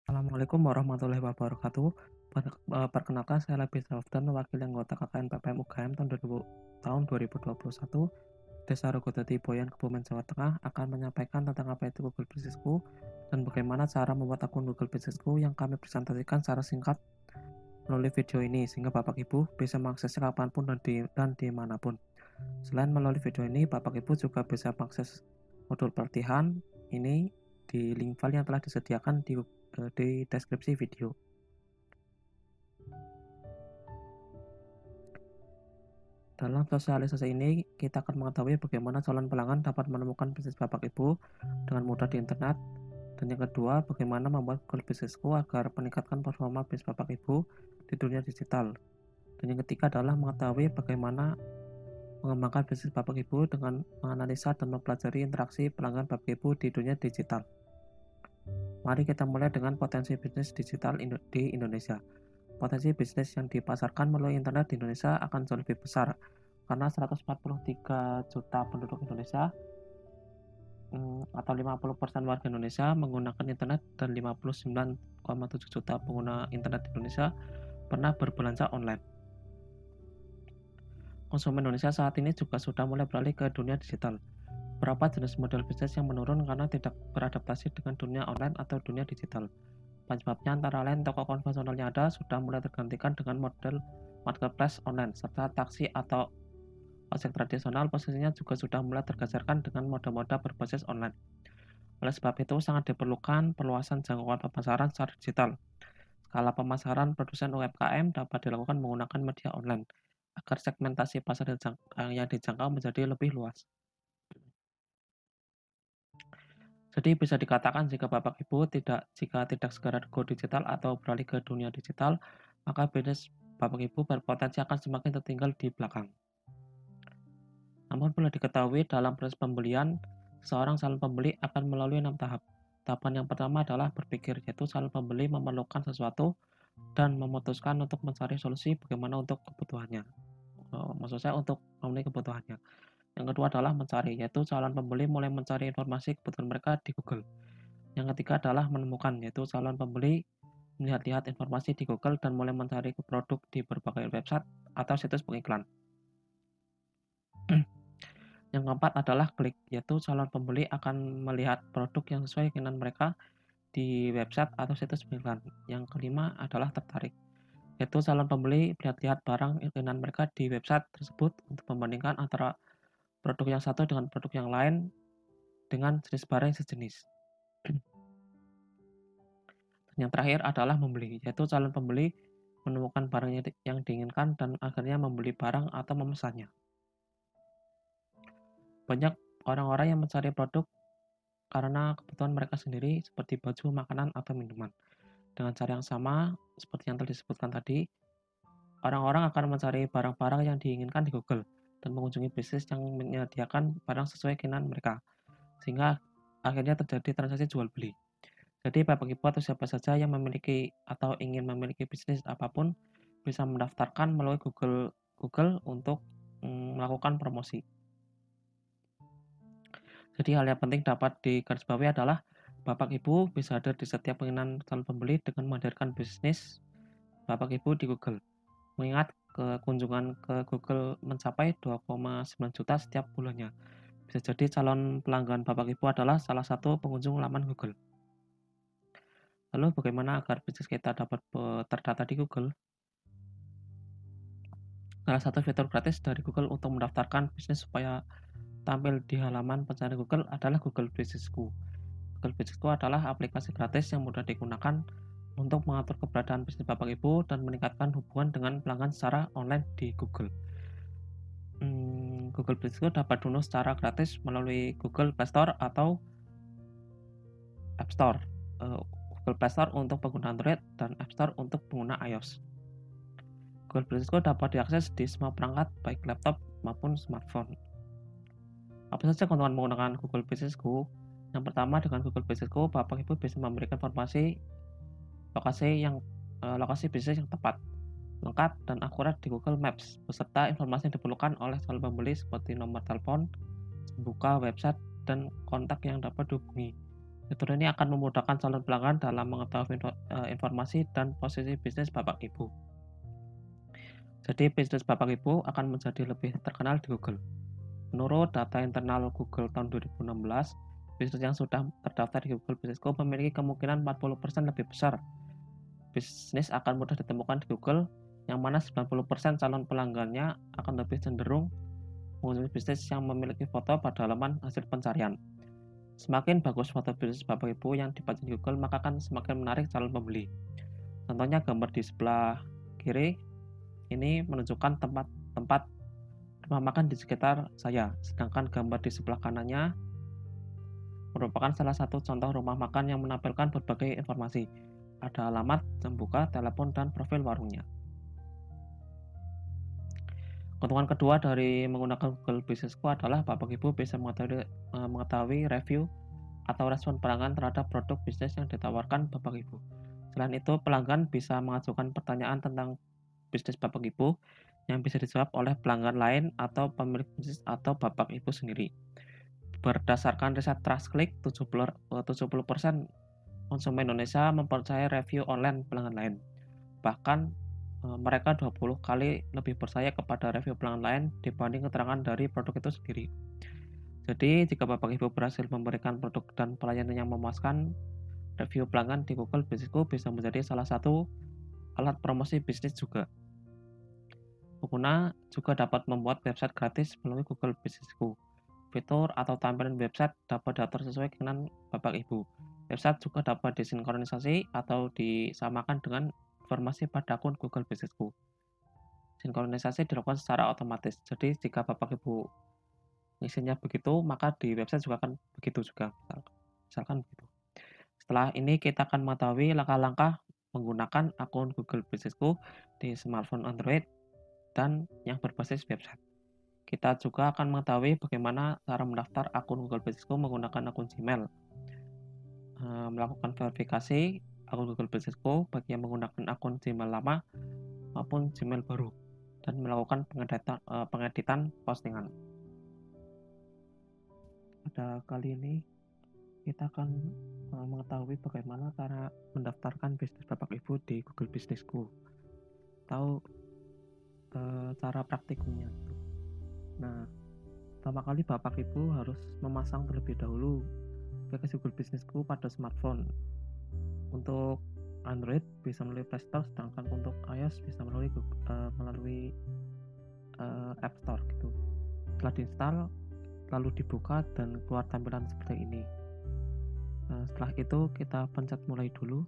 Assalamualaikum warahmatullahi wabarakatuh. Perkenalkan saya Labib Rafdan, wakil anggota KKN PPM UGM tahun 2021. Desa Rogodadi Boyan, Kebumen, Jawa Tengah akan menyampaikan tentang apa itu Google Businessku dan bagaimana cara membuat akun Google Businessku yang kami presentasikan secara singkat melalui video ini sehingga Bapak Ibu bisa mengaksesnya kapanpun dan dimanapun. Selain melalui video ini, Bapak Ibu juga bisa mengakses modul pelatihan ini di link file yang telah disediakan di deskripsi video. Dalam sosialisasi ini, kita akan mengetahui bagaimana calon pelanggan dapat menemukan bisnis Bapak Ibu dengan mudah di internet. Dan yang kedua, bagaimana membuat Google Businessku agar meningkatkan performa bisnis Bapak Ibu di dunia digital. Dan yang ketiga adalah mengetahui bagaimana mengembangkan bisnis Bapak Ibu dengan menganalisa dan mempelajari interaksi pelanggan Bapak Ibu di dunia digital. Mari kita mulai dengan potensi bisnis digital di Indonesia. Potensi bisnis yang dipasarkan melalui internet di Indonesia akan jauh lebih besar karena 143 juta penduduk Indonesia atau 50% warga Indonesia menggunakan internet dan 59,7 juta pengguna internet di Indonesia pernah berbelanja online. Konsumen Indonesia saat ini juga sudah mulai beralih ke dunia digital. Berapa jenis model bisnis yang menurun karena tidak beradaptasi dengan dunia online atau dunia digital. Penyebabnya antara lain toko konvensional yang ada sudah mulai tergantikan dengan model marketplace online, serta taksi atau ojek tradisional posisinya juga sudah mulai tergeserkan dengan moda-moda berbasis online. Oleh sebab itu, sangat diperlukan perluasan jangkauan pemasaran secara digital. Skala pemasaran produsen UMKM dapat dilakukan menggunakan media online, agar segmentasi pasar yang dijangkau menjadi lebih luas. Jadi bisa dikatakan jika Bapak Ibu jika tidak segera go digital atau beralih ke dunia digital, maka bisnis Bapak Ibu berpotensi akan semakin tertinggal di belakang. Namun perlu diketahui dalam proses pembelian, seorang calon pembeli akan melalui 6 tahap. Tahapan yang pertama adalah berpikir, yaitu calon pembeli memerlukan sesuatu dan memutuskan untuk mencari solusi bagaimana untuk kebutuhannya. Maksud saya untuk memenuhi kebutuhannya. Yang kedua adalah mencari, yaitu calon pembeli mulai mencari informasi kebutuhan mereka di Google. Yang ketiga adalah menemukan, yaitu calon pembeli melihat-lihat informasi di Google dan mulai mencari produk di berbagai website atau situs pengiklan. Yang keempat adalah klik, yaitu calon pembeli akan melihat produk yang sesuai keinginan mereka di website atau situs pengiklan. Yang kelima adalah tertarik, yaitu calon pembeli melihat-lihat barang keinginan mereka di website tersebut untuk membandingkan antara produk yang satu dengan produk yang lain dengan jenis barang yang sejenis. Dan yang terakhir adalah membeli, yaitu calon pembeli menemukan barang yang diinginkan dan akhirnya membeli barang atau memesannya. Banyak orang-orang yang mencari produk karena kebutuhan mereka sendiri seperti baju, makanan, atau minuman. Dengan cara yang sama, seperti yang telah disebutkan tadi, orang-orang akan mencari barang-barang yang diinginkan di Google dan mengunjungi bisnis yang menyediakan barang sesuai keinginan mereka, sehingga akhirnya terjadi transaksi jual beli. Jadi Bapak Ibu atau siapa saja yang memiliki atau ingin memiliki bisnis apapun bisa mendaftarkan melalui Google untuk melakukan promosi. Jadi hal yang penting dapat digarisbawahi adalah Bapak Ibu bisa hadir di setiap keinginan calon pembeli dengan menghadirkan bisnis Bapak Ibu di Google. Mengingat kunjungan ke Google mencapai 2,9 juta setiap bulannya. Bisa jadi calon pelanggan Bapak Ibu adalah salah satu pengunjung laman Google. Lalu bagaimana agar bisnis kita dapat terdata di Google? Salah satu fitur gratis dari Google untuk mendaftarkan bisnis supaya tampil di halaman pencarian Google adalah Google Businessku. Google Businessku adalah aplikasi gratis yang mudah digunakan untuk mengatur keberadaan bisnis Bapak Ibu dan meningkatkan hubungan dengan pelanggan secara online di Google. Google Businessku dapat diunduh secara gratis melalui Google Play Store atau App Store. Google Play Store untuk pengguna Android dan App Store untuk pengguna iOS. Google Businessku dapat diakses di semua perangkat, baik laptop maupun smartphone. Apa saja keuntungan menggunakan Google Businessku? Yang pertama, dengan Google Businessku, Bapak Ibu bisa memberikan informasi lokasi bisnis yang tepat, lengkap, dan akurat di Google Maps, beserta informasi yang diperlukan oleh calon pembeli seperti nomor telepon, buka website, dan kontak yang dapat dihubungi. Fitur ini akan memudahkan calon pelanggan dalam mengetahui informasi dan posisi bisnis Bapak Ibu. Jadi bisnis Bapak Ibu akan menjadi lebih terkenal di Google. Menurut data internal Google tahun 2016, bisnis yang sudah terdaftar di Google Businessku memiliki kemungkinan 40% lebih besar. Bisnis akan mudah ditemukan di Google, yang mana 90% calon pelanggannya akan lebih cenderung mengunjungi bisnis yang memiliki foto pada halaman hasil pencarian. Semakin bagus foto bisnis Bapak Ibu yang dipajang di Google, maka akan semakin menarik calon pembeli. Contohnya gambar di sebelah kiri ini menunjukkan tempat-tempat rumah makan di sekitar saya, sedangkan gambar di sebelah kanannya merupakan salah satu contoh rumah makan yang menampilkan berbagai informasi. Ada alamat, jam buka, telepon, dan profil warungnya. Keuntungan kedua dari menggunakan Google Businessku adalah Bapak Ibu bisa mengetahui review atau respon pelanggan terhadap produk bisnis yang ditawarkan Bapak Ibu. Selain itu, pelanggan bisa mengajukan pertanyaan tentang bisnis Bapak Ibu yang bisa dijawab oleh pelanggan lain atau pemilik bisnis atau Bapak Ibu sendiri. Berdasarkan riset TrustClick, 70% konsumen Indonesia mempercayai review online pelanggan lain. Bahkan mereka 20 kali lebih percaya kepada review pelanggan lain dibanding keterangan dari produk itu sendiri. Jadi, jika Bapak Ibu berhasil memberikan produk dan pelayanan yang memuaskan, review pelanggan di Google Businessku bisa menjadi salah satu alat promosi bisnis juga. Pengguna juga dapat membuat website gratis melalui Google Businessku. Fitur atau tampilan website dapat diatur sesuai keinginan Bapak Ibu. Website juga dapat disinkronisasi atau disamakan dengan informasi pada akun Google Businessku. Sinkronisasi dilakukan secara otomatis. Jadi jika Bapak Ibu ngisinya begitu, maka di website juga akan begitu juga. Misalkan begitu. Setelah ini kita akan mengetahui langkah-langkah menggunakan akun Google Businessku di smartphone Android dan yang berbasis website. Kita juga akan mengetahui bagaimana cara mendaftar akun Google Businessku menggunakan akun Gmail. Melakukan verifikasi akun Google Businessku bagi yang menggunakan akun Gmail lama maupun Gmail baru, dan melakukan pengeditan postingan. Pada kali ini kita akan mengetahui bagaimana cara mendaftarkan bisnis Bapak Ibu di Google Businessku. Tahu cara praktikumnya. Nah, pertama kali Bapak Ibu harus memasang terlebih dahulu aplikasi Google Businessku pada smartphone. Untuk Android bisa melalui Play Store, sedangkan untuk iOS bisa melalui App Store gitu. Setelah diinstal, lalu dibuka dan keluar tampilan seperti ini. Setelah itu kita pencet mulai dulu.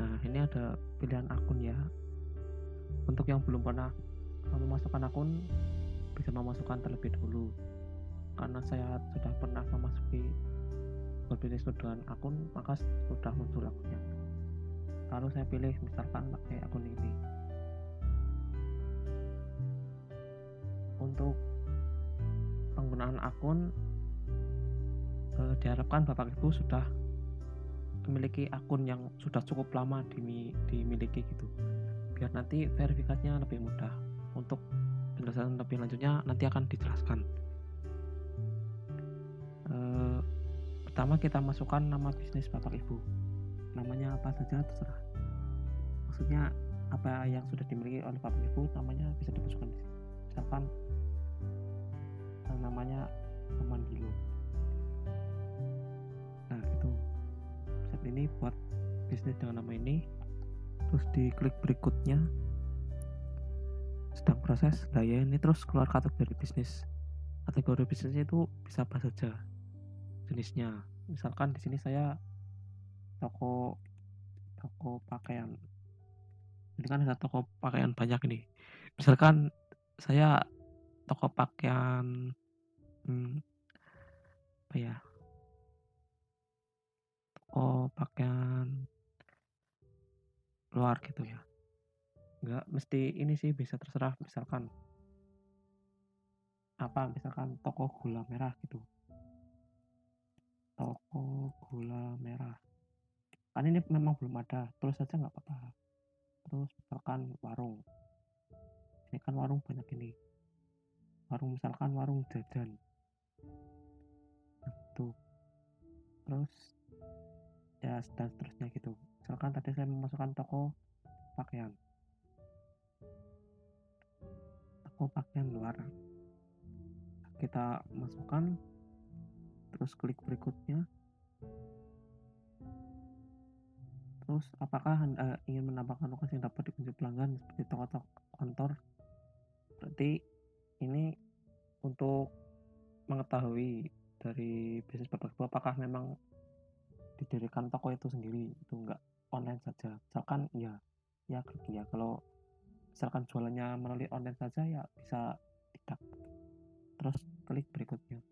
Nah, ini ada pilihan akun ya. Untuk yang belum pernah memasukkan akun, bisa memasukkan terlebih dahulu. Karena saya sudah pernah memasuki Google Business dengan akun, maka sudah muncul akunnya. Lalu saya pilih misalkan pakai akun ini. Untuk penggunaan akun, diharapkan Bapak Ibu sudah memiliki akun yang sudah cukup lama dimiliki gitu, biar nanti verifikasinya lebih mudah. Untuk penjelasan lebih lanjutnya nanti akan dijelaskan. Pertama kita masukkan nama bisnis Bapak Ibu, namanya apa saja terserah, maksudnya apa yang sudah dimiliki oleh Bapak Ibu namanya bisa dimasukkan di sini. Misalkan namanya Amandilo. Nah gitu, saat ini buat bisnis dengan nama ini, terus diklik berikutnya, sedang proses. Nah ya, ini terus keluar kategori bisnis. Kategori bisnisnya itu bisa apa saja jenisnya. Misalkan di sini saya toko pakaian. Ini kan ada toko pakaian banyak nih. Misalkan saya toko pakaian apa ya? Toko pakaian luar gitu ya. Enggak mesti ini sih, bisa terserah. Misalkan toko gula merah gitu. Toko gula merah. Kan ini memang belum ada, terus saja nggak apa-apa. Terus misalkan warung. Ini kan warung banyak ini. Warung misalkan warung jajan. gitu. Terus ya dan seterusnya gitu. Misalkan tadi saya memasukkan toko pakaian luar, kita masukkan, terus klik berikutnya. Terus apakah Anda ingin menambahkan lokasi yang dapat dikunjungi pelanggan seperti toko-toko kantor? Berarti ini untuk mengetahui dari bisnis Bapak Ibu apakah memang didirikan toko itu sendiri, itu enggak online saja. Misalkan ya klik ya. Kalau misalkan jualannya melalui online saja ya bisa tidak. Terus klik berikutnya.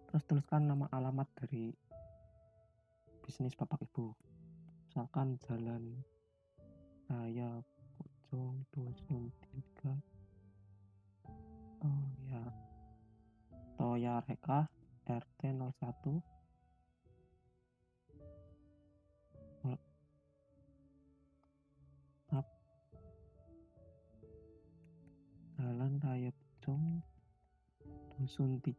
Terus tuliskan nama alamat dari bisnis Bapak Ibu. Misalkan Jalan Raya Pojong 23. Oh ya, Toya Reka RT 01 Jalan Raya Pojong Dusun 3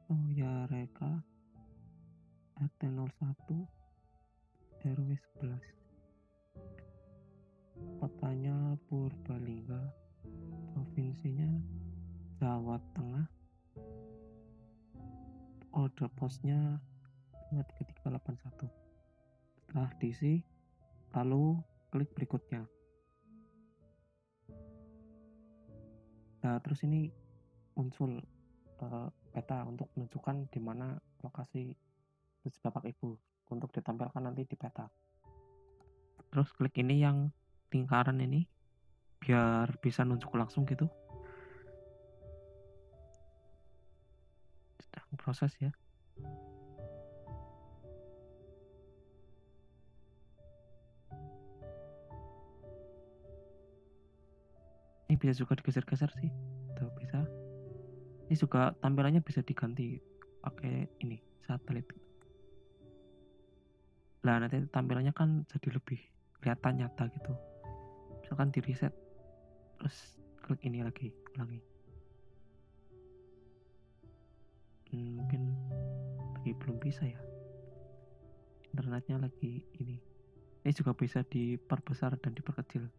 Toya Reka RT 01 RW 11. Kotanya Purbalingga, provinsinya Jawa Tengah, kode posnya 53381. Setelah diisi, lalu klik berikutnya. Nah, terus ini muncul peta untuk menunjukkan di mana lokasi bisnis Bapak Ibu untuk ditampilkan nanti di peta. Terus klik ini yang lingkaran ini biar bisa nunjuk langsung gitu. Sedang proses ya. Ini bisa juga digeser-geser sih. Tuh bisa. Ini juga tampilannya bisa diganti pakai ini satelit. Nah, nanti tampilannya kan jadi lebih kelihatan nyata gitu. Misalkan di reset terus klik ini lagi, ulangi. Mungkin lagi belum bisa ya. Internetnya lagi ini. Ini juga bisa diperbesar dan diperkecil.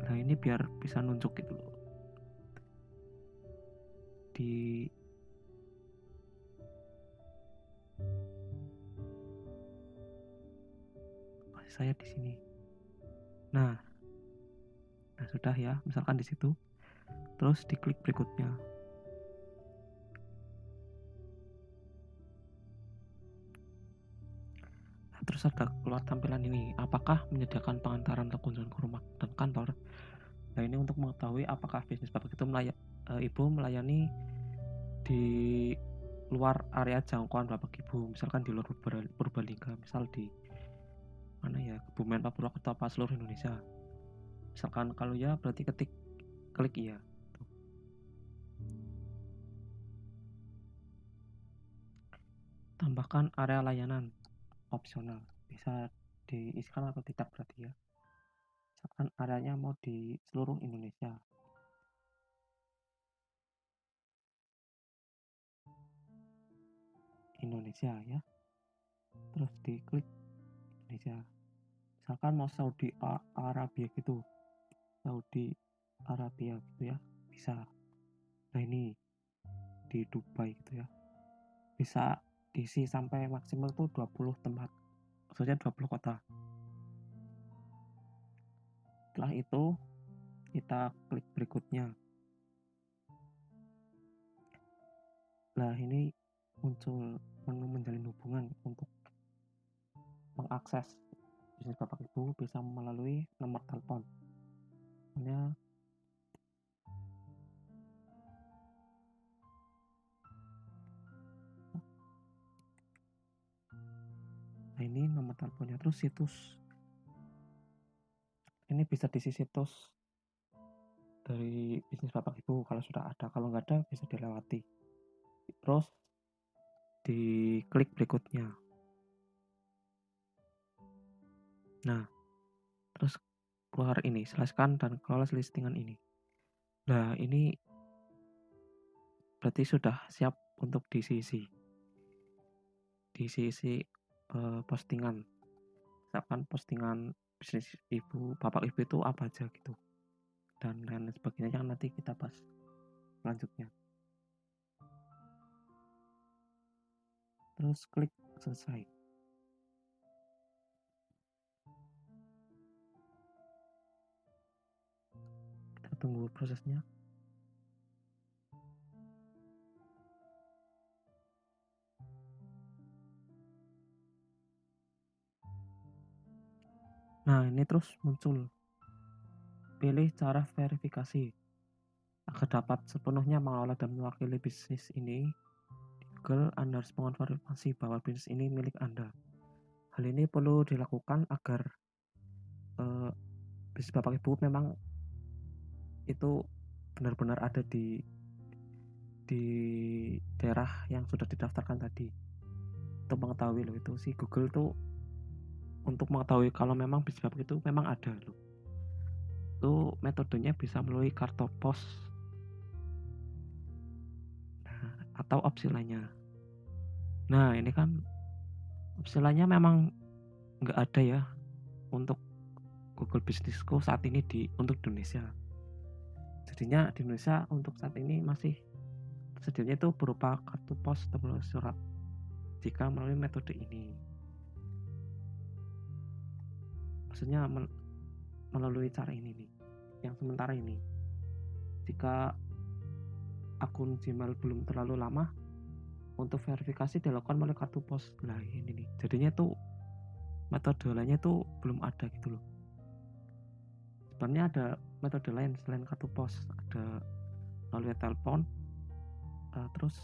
Nah, ini biar bisa nunjuk gitu loh. Di saya di sini. Nah, sudah ya, misalkan di situ. Terus diklik berikutnya. Nah, terus ada keluar tampilan ini. Apakah menyediakan pengantaran atau kunjungan ke rumah dan kantor? Nah, ini untuk mengetahui apakah bisnis Bapak itu Ibu melayani di luar area jangkauan Bapak Ibu, misalkan di luar Purbalingga, misal di mana ya, Kebumen, Papua, atau seluruh Indonesia. Misalkan kalau ya berarti klik iya. Tuh. Tambahkan area layanan opsional, bisa diisikan atau tidak berarti ya. Misalkan areanya mau di seluruh Indonesia. Ya. Terus diklik Indonesia. Misalkan mau Saudi Arabia gitu. Saudi Arabia gitu ya. Bisa. Nah, ini di Dubai gitu ya. Bisa diisi sampai maksimal tuh 20 tempat. Maksudnya 20 kota. Setelah itu kita klik berikutnya. Nah, ini muncul menu menjalin hubungan untuk mengakses bisnis Bapak Ibu bisa melalui nomor telepon. Misalnya nah, ini nomor teleponnya. Terus situs. Ini bisa diisi situs dari bisnis Bapak Ibu kalau sudah ada. Kalau nggak ada bisa dilewati. Terus diklik berikutnya. Nah, terus keluar ini, selesaikan dan kelola listingan ini. Nah, ini berarti sudah siap untuk diisi postingan. Misalkan postingan bisnis bapak ibu itu apa aja gitu. Dan lain sebagainya yang nanti kita bahas selanjutnya. Terus klik selesai. Kita tunggu prosesnya. Nah, ini terus muncul. Pilih cara verifikasi agar dapat sepenuhnya mengelola dan mewakili bisnis ini. Di Google, Anda harus mengonfirmasi bahwa bisnis ini milik Anda. Hal ini perlu dilakukan agar bisnis bapak ibu memang itu benar-benar ada di daerah yang sudah didaftarkan tadi. Untuk mengetahui loh, itu si Google tuh untuk mengetahui kalau memang bisnis bapak itu memang ada loh. Itu metodenya bisa melalui kartu pos. Nah, atau opsi lainnya. Nah, ini kan opsi lainnya memang nggak ada ya untuk Google Bisnisku saat ini untuk Indonesia. Jadinya di Indonesia untuk saat ini masih tersedianya itu berupa kartu pos atau surat jika melalui metode ini. Maksudnya melalui cara ini nih, yang sementara ini. Jika akun Gmail belum terlalu lama, untuk verifikasi dilakukan melalui kartu pos. Nah, ini nih. Jadinya tuh metode lainnya tuh belum ada gitu loh. Sebenarnya ada metode lain selain kartu pos, ada melalui telepon, terus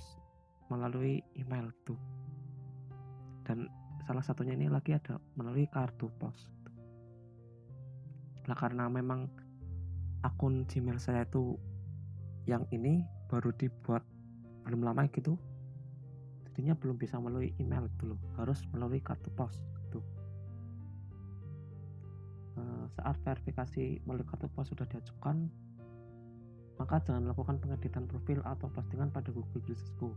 melalui email gitu. Dan salah satunya ini lagi ada melalui kartu pos. Nah, karena memang akun Gmail saya itu yang ini baru dibuat belum lama gitu, jadinya belum bisa melalui email gitu loh, harus melalui kartu pos gitu. Saat verifikasi melalui kartu pos sudah diajukan, maka jangan melakukan pengeditan profil atau postingan pada Google Bisnisku.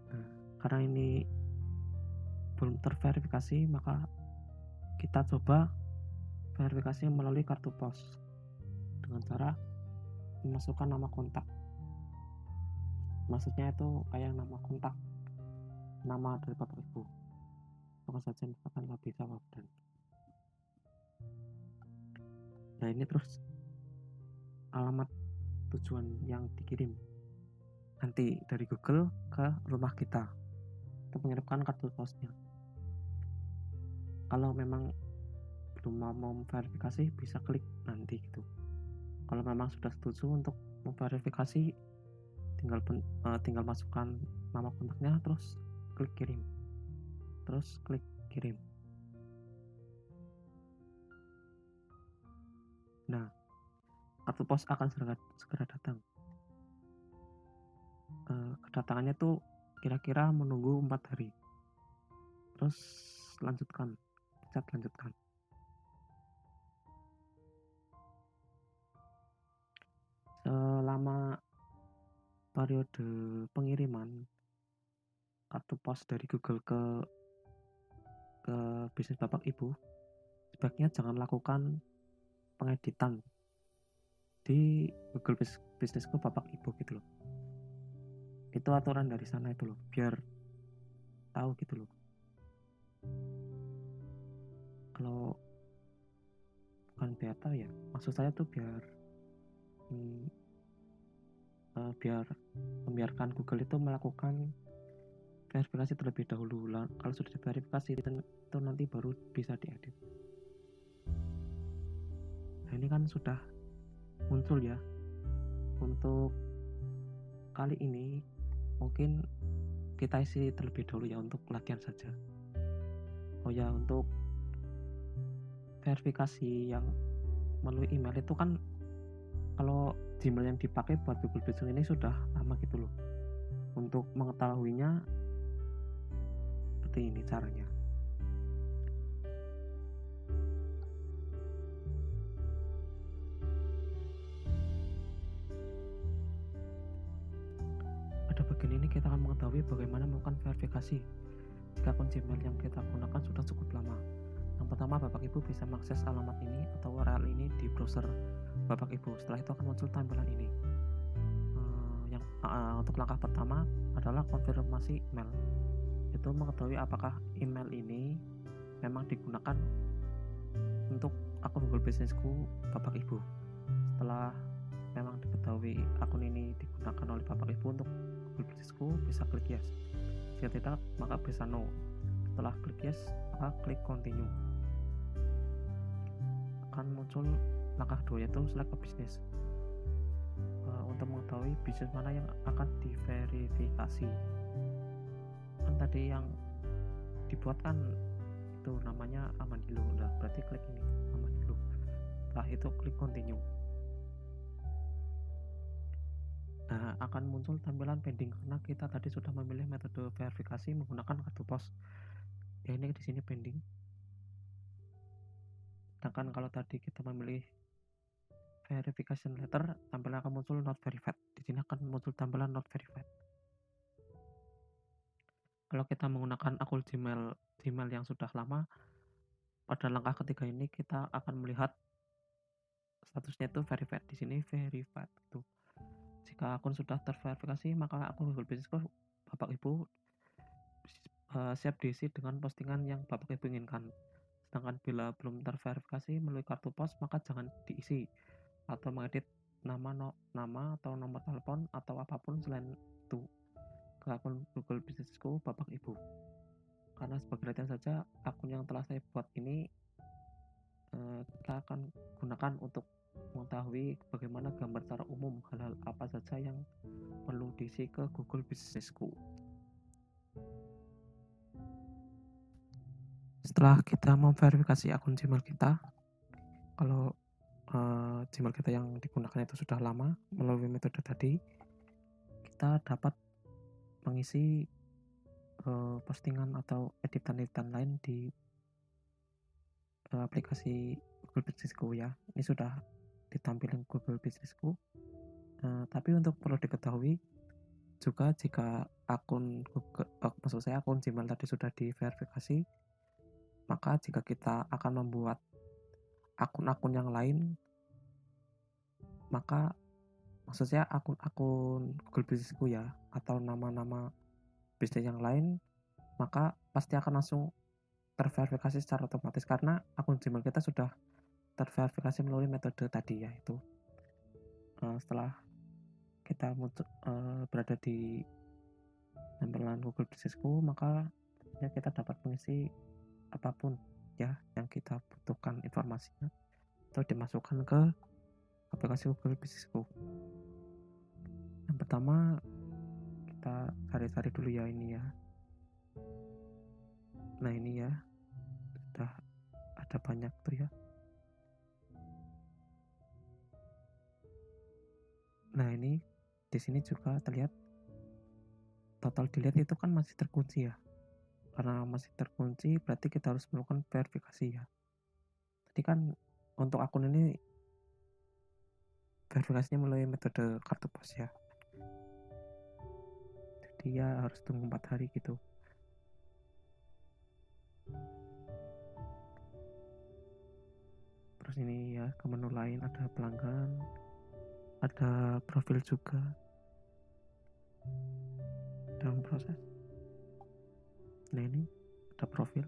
Nah, karena ini belum terverifikasi, maka kita coba verifikasi melalui kartu pos dengan cara memasukkan nama kontak. Maksudnya itu kayak nama kontak, nama dari bapak ibu. Maka saja misalkan Nabi Sawadan. Nah, ini terus alamat tujuan yang dikirim nanti dari Google ke rumah kita untuk mengirimkan kartu posnya. Kalau memang belum mau memverifikasi, bisa klik nanti gitu. Kalau memang sudah setuju untuk memverifikasi, tinggal masukkan nama kontaknya, terus klik kirim, terus klik kirim. Nah, kartu pos akan segera datang. Kedatangannya tuh kira-kira menunggu 4 hari. Terus lanjutkan, pencet lanjutkan. Selama periode pengiriman kartu pos dari Google ke bisnis bapak ibu, sebaiknya jangan lakukan pengeditan di Google Bisnisku bapak ibu gitu loh. Itu aturan dari sana itu loh, biar tahu gitu loh. Kalau bukan biar tahu ya, maksud saya tuh biar membiarkan Google itu melakukan verifikasi terlebih dahulu. Kalau sudah diverifikasi itu nanti baru bisa diedit. Nah, ini kan sudah muncul ya. Untuk kali ini mungkin kita isi terlebih dahulu ya untuk latihan saja. Oh ya, untuk verifikasi yang melalui email itu kan kalau Gmail yang dipakai buat Google Business ini sudah lama gitu loh. Untuk mengetahuinya seperti ini caranya. bagian ini kita akan mengetahui bagaimana melakukan verifikasi jika akun Gmail yang kita gunakan sudah cukup lama. Yang pertama, Bapak Ibu bisa mengakses alamat ini atau URL ini di browser Bapak Ibu. Setelah itu akan muncul tampilan ini. Untuk langkah pertama adalah konfirmasi email. Itu mengetahui apakah email ini memang digunakan untuk akun Google Businessku Bapak Ibu. Setelah memang diketahui akun ini digunakan oleh Bapak Ibu untuk Google Businessku, bisa klik yes. Jika tidak, maka bisa no. Setelah klik yes, maka klik continue. Akan muncul langkah 2, yaitu select a business. Untuk mengetahui bisnis mana yang akan diverifikasi. Kan tadi yang dibuatkan itu namanya Amandilo. Nah, berarti klik ini Amandilo. Setelah itu klik continue. Nah, akan muncul tampilan pending karena kita tadi sudah memilih metode verifikasi menggunakan kartu pos. Ya, ini di sini pending. Sedangkan kalau tadi kita memilih verification letter, tampilan akan muncul not verified. Di sini akan muncul tampilan not verified. Kalau kita menggunakan akun Gmail yang sudah lama, pada langkah ketiga ini kita akan melihat statusnya itu verified. Di sini verified itu. Jika akun sudah terverifikasi, maka akun Google Businessku Bapak Ibu siap diisi dengan postingan yang Bapak Ibu inginkan. Sedangkan bila belum terverifikasi melalui kartu pos, maka jangan diisi atau mengedit nama atau nomor telepon atau apapun selain itu ke akun Google Businessku Bapak Ibu. Karena sebagai latihan saja, akun yang telah saya buat ini kita akan gunakan untuk mengetahui bagaimana gambar secara umum hal-hal apa saja yang perlu diisi ke Google Businessku. Setelah kita memverifikasi akun Gmail kita, kalau Gmail kita yang digunakan itu sudah lama, melalui metode tadi kita dapat mengisi postingan atau editan-editan lain di aplikasi Google Businessku ya. Ini sudah ditampilkan Google Businessku. Tapi untuk perlu diketahui juga jika akun Gmail tadi sudah diverifikasi, maka jika kita akan membuat akun-akun yang lain, maka maksudnya akun-akun Google Businessku ya, atau nama-nama bisnis yang lain, maka pasti akan langsung terverifikasi secara otomatis karena akun Gmail kita sudah terverifikasi melalui metode tadi, yaitu setelah kita berada di tampilan Google Businessku, maka ya kita dapat mengisi apapun ya yang kita butuhkan informasinya atau dimasukkan ke aplikasi Google Businessku. Yang pertama kita cari-cari dulu ya ini ya. Nah ini ya, sudah ada banyak tuh ya. Nah ini di sini juga terlihat total delete itu kan masih terkunci ya. Karena masih terkunci berarti kita harus melakukan verifikasi ya. Tadi kan untuk akun ini verifikasinya melalui metode kartu pos ya. Jadi ya harus tunggu 4 hari gitu. Terus ini ya ke menu lain ada pelanggan, ada profil juga dalam proses. Nah ini ada profil,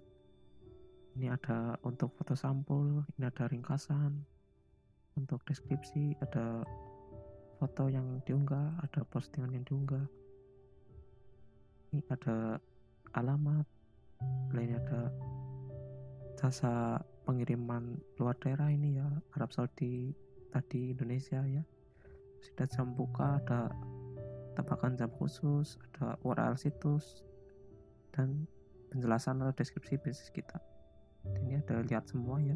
ini ada untuk foto sampul, ini ada ringkasan, untuk deskripsi ada foto yang diunggah, ada postingan yang diunggah, ini ada alamat, lainnya ada jasa pengiriman luar daerah ini ya, Arab Saudi tadi Indonesia ya, sudah jam buka, ada tebakan jam khusus, ada URL situs dan penjelasan atau deskripsi bisnis kita. Ini ada lihat semua ya.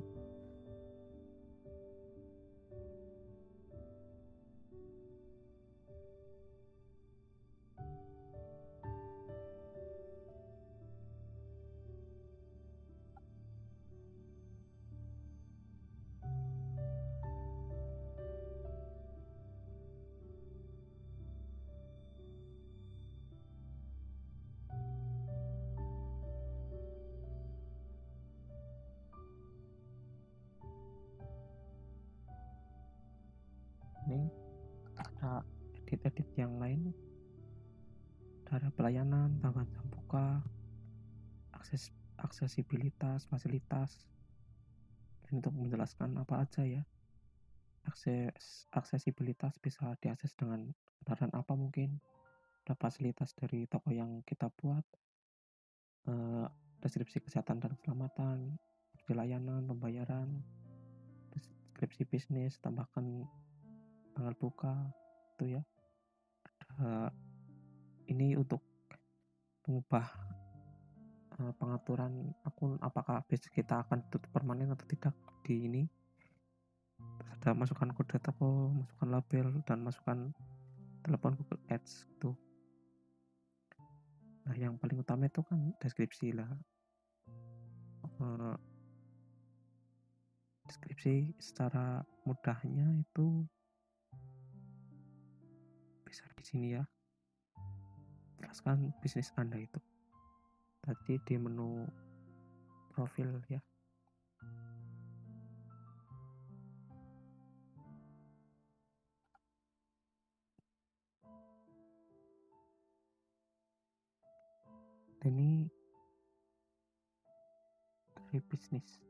edit yang lain, dari pelayanan, tambahan jam buka, aksesibilitas, fasilitas, dan untuk menjelaskan apa aja ya. Aksesibilitas bisa diakses dengan kendaraan apa mungkin, ada fasilitas dari toko yang kita buat, deskripsi kesehatan dan keselamatan, layanan, pembayaran, deskripsi bisnis, tambahkan tanggal buka, itu ya. Ini untuk mengubah pengaturan akun, apakah bisnis kita akan tutup permanen atau tidak di ini. Terus ada masukkan kode toko, masukkan label, dan masukkan telepon Google Ads gitu. Nah, yang paling utama itu kan deskripsi lah. Deskripsi secara mudahnya itu bisa di sini ya. Jelaskan bisnis Anda itu. Tadi di menu profil ya. Ini dari bisnis.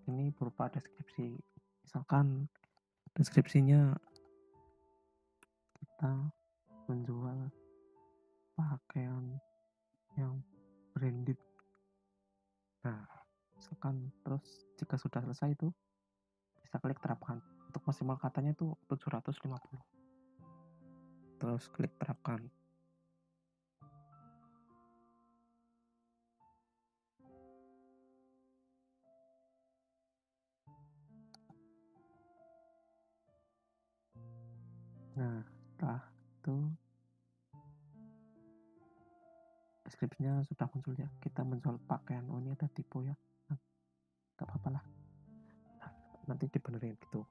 Ini berupa deskripsi. Misalkan deskripsinya kita menjual pakaian yang branded. Nah, misalkan terus jika sudah selesai itu bisa klik terapkan. Untuk maksimal katanya itu 750. Terus klik terapkan. Nah, setelah itu deskripsinya sudah muncul ya. Kita menjual pakaian. Oh, ini ada tipe ya. Nah, gak apa-apa lah. Nanti dibenerin gitu.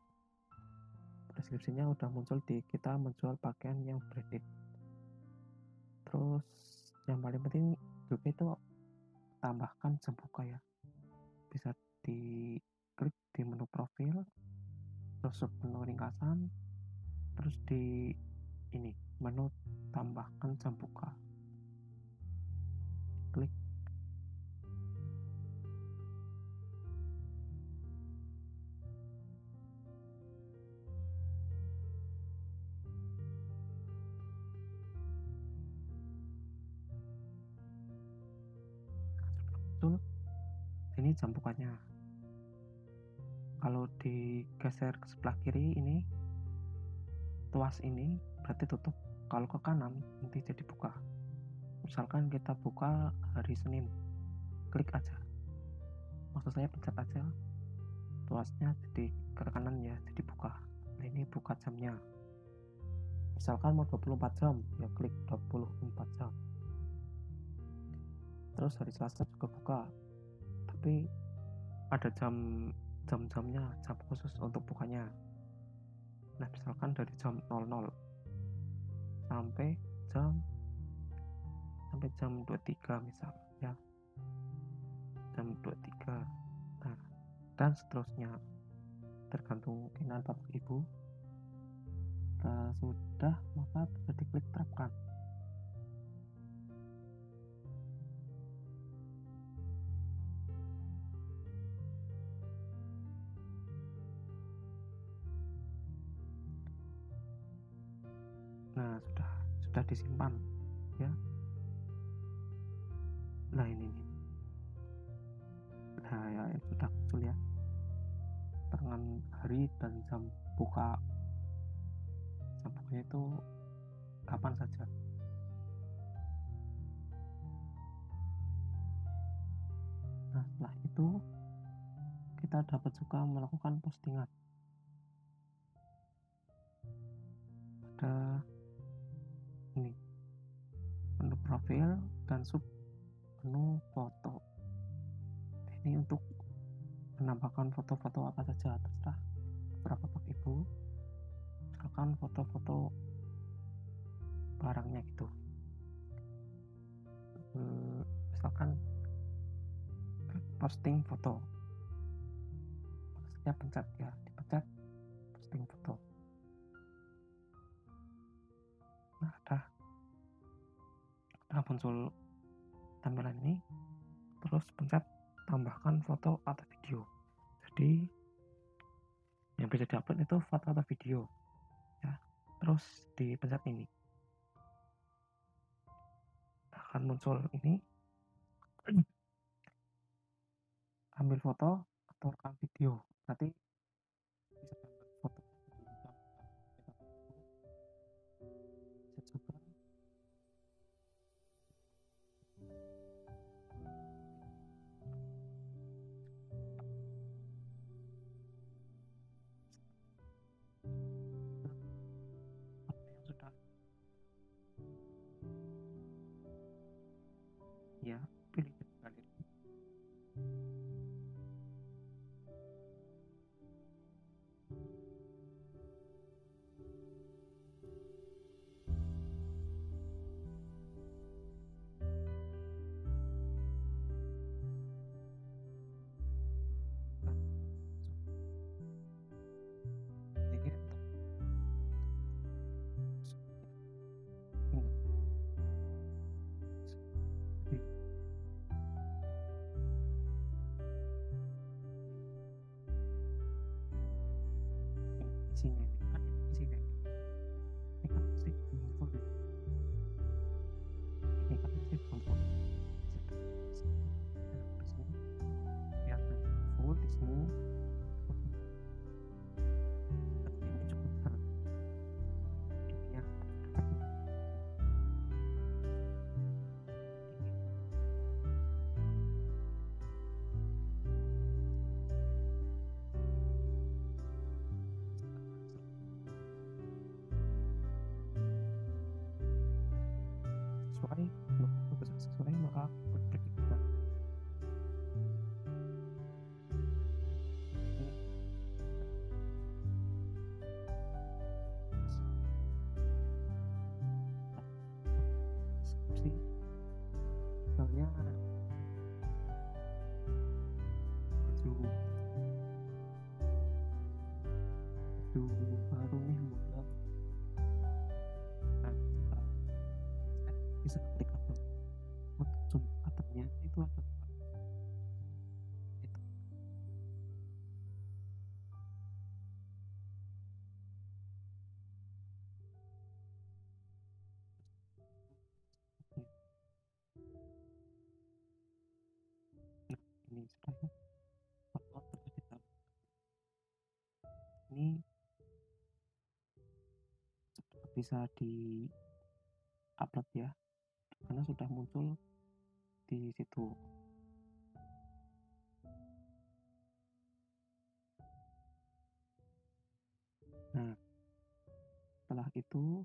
Deskripsinya udah muncul di kita menjual pakaian yang branded. Terus yang paling penting juga itu tambahkan jam buka ya. Bisa diklik di menu profil, terus menu ringkasan, terus di ini menu tambahkan jam buka, klik. Muncul ini jam bukanya. Kalau digeser ke sebelah kiri ini tuas ini berarti tutup. Kalau ke kanan nanti jadi buka. Misalkan kita buka hari Senin, klik aja, maksud saya pencet aja tuasnya jadi ke kanan ya, jadi buka. Nah, ini buka jamnya. Misalkan mau 24 jam ya klik 24 jam. Terus hari Selasa juga buka, tapi ada jam-jamnya, jam khusus untuk bukanya. Nah, misalkan dari jam 00 sampai jam 23 misal ya, jam 23. Nah, dan seterusnya tergantung keinginan bapak ibu. Sudah, maka bisa diklik terapkan. Nah, sudah disimpan ya. Nah, ini nah ya, sudah muncul ya dengan hari dan jam buka. Jam bukanya itu kapan saja. Nah, setelah itu kita dapat juga melakukan postingan. Ada ini menu profil dan sub menu foto. Ini untuk menambahkan foto-foto apa saja, terserah berapa bapak ibu. Misalkan foto-foto barangnya gitu. Misalkan posting foto, saya pencet ya, dipencet posting foto. muncul tampilan ini, terus pencet tambahkan foto atau video. Jadi yang bisa diupload itu foto atau video ya. Terus dipencet ini akan muncul ini, ambil foto atau rekam video. Nanti bisa diambil foto di jam bisa juga apa yang sudah ya, pilih galeri. Jadi untuk jadi isinya ini kan isinya ini kan masih belum full ya. Ini kan masih belum full. Di sini lihat full di sini. Ini cukup berat. Ini yang sesuai, menurut bisa sesuai, maka klik di kita. Ini deskripsi misalnya baju baru nih muda. Nah, kita bisa klik upload. Untuk zoom buttonnya itu ada itu. Nah, ini sudah upload terus ini bisa di upload ya, karena sudah muncul di situ. Nah, setelah itu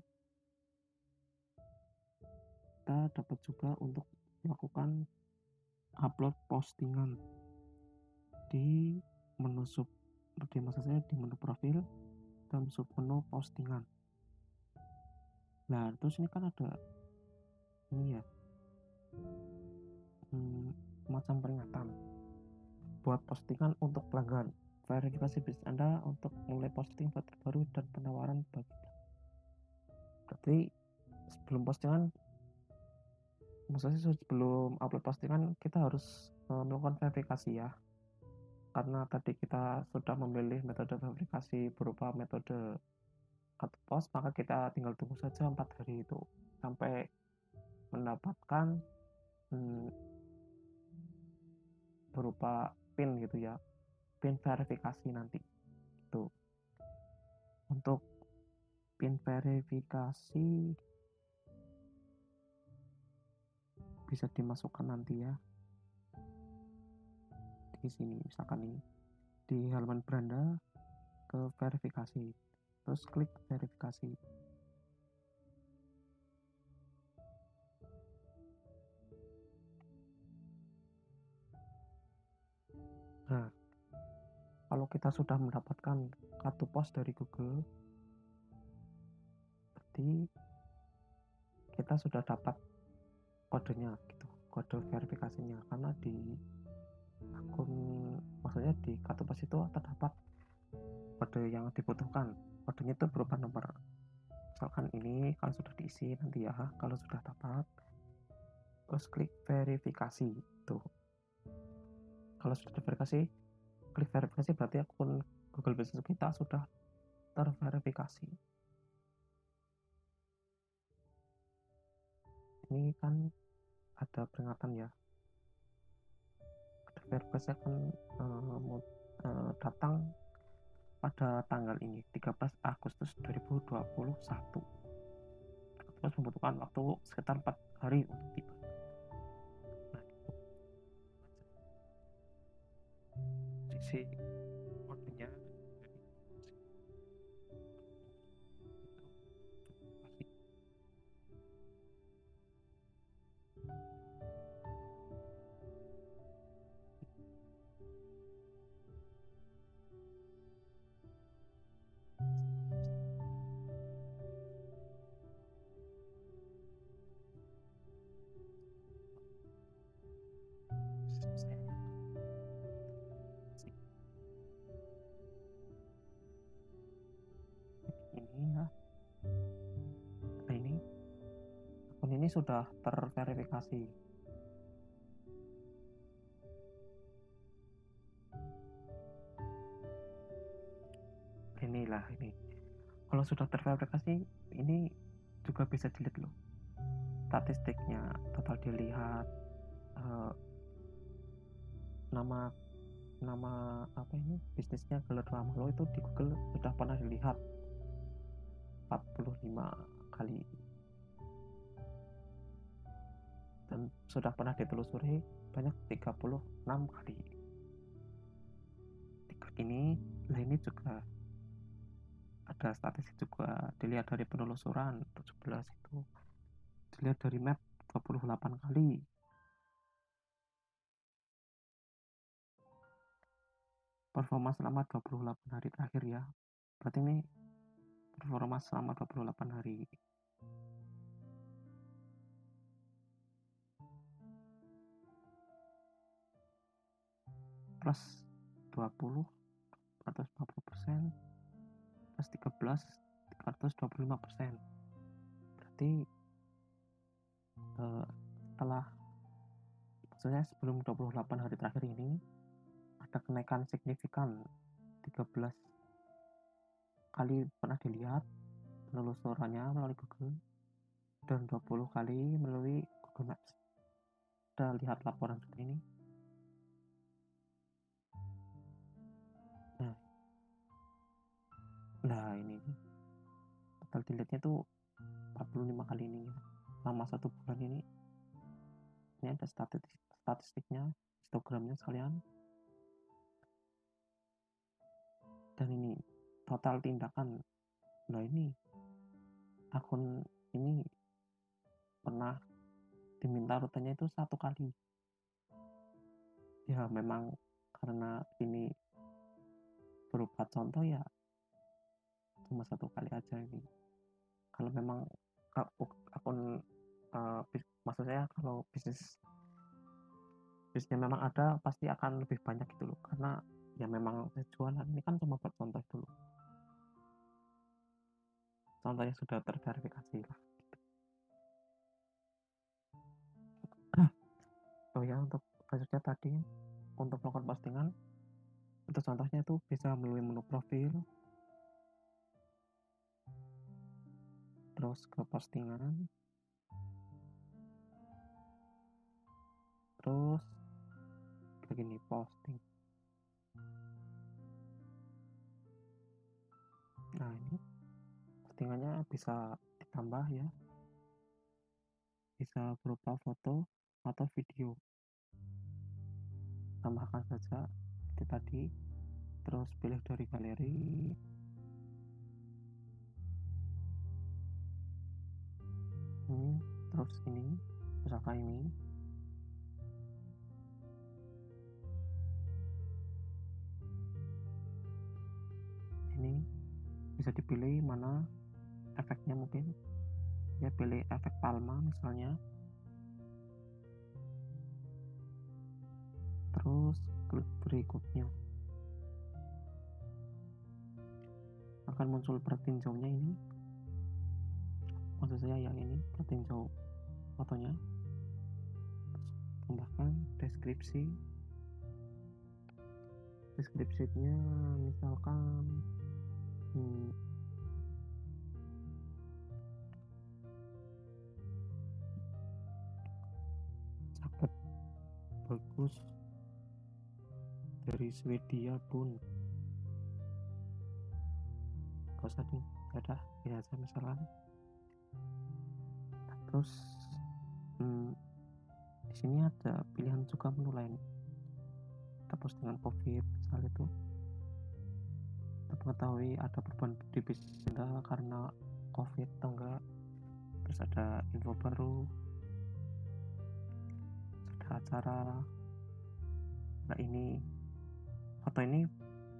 kita dapat juga untuk melakukan upload postingan di menu sub, maksud saya di menu profil dan sub menu postingan. Nah, terus ini kan ada ini ya, macam peringatan buat postingan untuk pelanggan, verifikasi bisnis Anda untuk mulai posting foto terbaru dan penawaran bagi. Berarti sebelum postingan, maksudnya sebelum upload postingan kita harus melakukan verifikasi ya, karena tadi kita sudah memilih metode verifikasi berupa metode cut post, maka kita tinggal tunggu saja 4 hari itu sampai mendapatkan berupa pin gitu ya, pin verifikasi nanti itu. Untuk pin verifikasi bisa dimasukkan nanti ya di sini, misalkan ini di halaman beranda ke verifikasi, terus klik verifikasi. Nah, kalau kita sudah mendapatkan kartu pos dari Google, berarti kita sudah dapat kodenya gitu, kode verifikasinya, karena di akun, maksudnya di kartu pos itu terdapat kode yang dibutuhkan. Kodenya itu berupa nomor, misalkan ini kalau sudah diisi nanti ya, kalau sudah dapat terus klik verifikasi. Tuh, kalau sudah terverifikasi, klik verifikasi berarti akun Google Business kita sudah terverifikasi. Ini kan ada peringatan ya, ada verifikasi akan datang pada tanggal ini 13 Agustus 2021. Terus membutuhkan waktu sekitar 4 hari untuk tiba. Nah, sisi kodenya ini ya. Nah, ini akun ini sudah terverifikasi. Inilah ini. Kalau sudah terverifikasi, ini juga bisa dilihat loh. Statistiknya total dilihat, nama apa ini bisnisnya Gelar Ramalo itu di Google sudah pernah dilihat 45 kali dan sudah pernah ditelusuri banyak 36 kali. Ini juga ada statistik juga, dilihat dari penelusuran 17 itu, dilihat dari map 28 kali. Performa selama 28 hari terakhir ya, berarti ini performa selama 28 hari. Plus 20 450%, plus 13 325%. Berarti setelah, maksudnya sebelum 28 hari terakhir ini ada kenaikan signifikan 13 kali pernah dilihat penelusurannya melalui Google dan 20 kali melalui Google Maps. Kita lihat laporan seperti ini. Nah ini total delete-nya tuh 45 kali ini ya. Selama 1 bulan ini ada statistiknya, histogramnya sekalian. Dan ini total tindakan. Nah ini akun ini pernah diminta rutenya itu 1 kali. Ya memang karena ini berupa contoh ya cuma 1 kali aja ini. Kalau memang akun maksud saya kalau bisnisnya memang ada pasti akan lebih banyak gitu loh, karena ya memang jualan ini kan cuma buat contoh dulu, contohnya sudah terverifikasi lah gitu. Oh ya, untuk selanjutnya tadi untuk melakukan postingan itu contohnya itu bisa melalui menu profil, terus ke postingan, terus begini posting. Nah ini postingannya bisa ditambah ya, bisa berupa foto atau video, tambahkan saja itu tadi, terus pilih dari galeri, ini terus ini misalkan ini bisa dipilih mana efeknya, mungkin ya pilih efek palma misalnya, terus klik berikutnya akan muncul pertinjaunya ini, maksud saya ya ini pertinjau fotonya. tambahkan deskripsinya misalkan jaket bagus dari Swedia pun gak usah nih, ada ini aja misalkan. Terus di sini ada pilihan juga menu lain, ada postingan COVID misal itu untuk mengetahui ada perubahan di bisnis Anda karena COVID atau enggak. Terus ada info baru, ada acara. Nah ini foto ini